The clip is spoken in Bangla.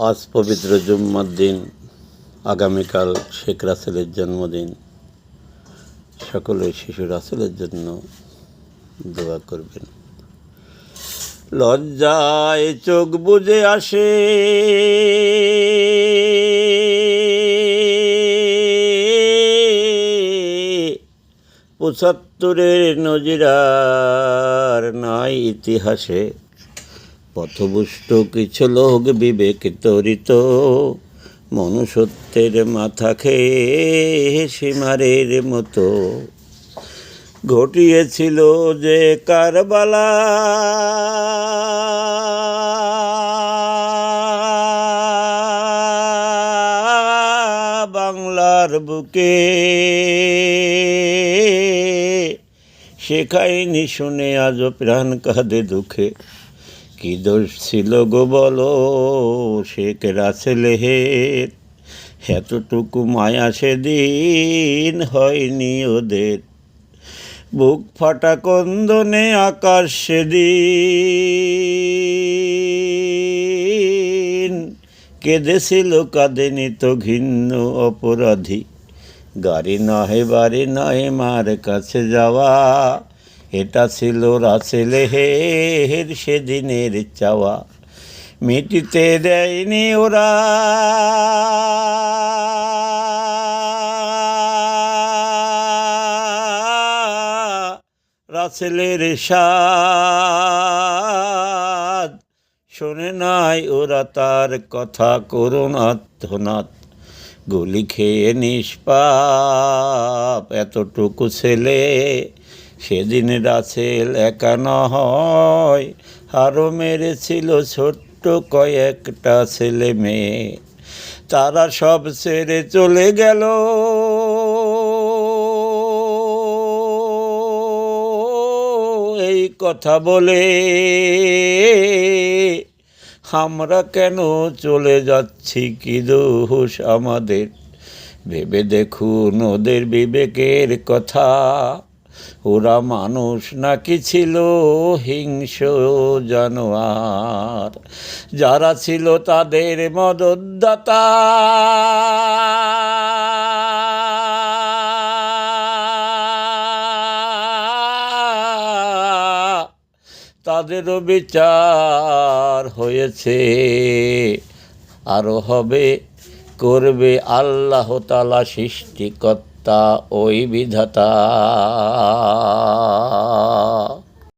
আজ পবিত্র জুম্মার দিন, আগামীকাল শেখ রাসেলের জন্মদিন। সকলে শিশু রাসেলের জন্য দোয়া করবেন। লজ্জায় চোখ বুজে আসে, পঁচাত্তরের নজিরার নাই ইতিহাসে। পথভুষ্ট কিছু লোক বিবেক তরিত, মনুষ্যত্বের মাথা খেয়ে সীমারের মতো ঘটিয়েছিল যে কারবালা। বাংলার বুকে শেখায়নি শুনে আজও প্রাণ কাঁদে দুঃখে। কি দোষ ছিল গো বলো শেখ রাসেলের, এতটুকু মায়া সেদিন হয়নি ওদের। বুক ফাটা কন্দনে আকাশ সেদিন কেঁদেছিল, কাঁদেনি তো ঘৃণ্য অপরাধী। গাড়ি নহে বাড়ি নহে মার কাছে যাওয়া, এটা ছিল রাসেলের সেদিনের চাওয়া। মিটিতে দেয়নি ওরা রাসেলের সাদ, শোনে নাই ওরা তার কথা করুণ আর্তনাদ। গুলি খেয়ে নিষ্পাপ এতটুকু ছেলে, সেদিন রাসেল একা নয়, আরও মেরেছিল ছোট্ট কয়েকটা ছেলে মেয়ে। তারা সব ছেড়ে চলে গেল, এই কথা বলে আমরা কেন চলে যাচ্ছি, কি দোষ আমাদের? ভেবে দেখুন ওদের বিবেকের কথা, ওরা মানুষ নাকি ছিল হিংস্র জানোয়ার? যারা ছিল তাদের মদতদাতা, তাদেরও বিচার হয়েছে, আরও হবে, করবে আল্লাহ তাআলা সৃষ্টিকর্তা ওই বিধাতা।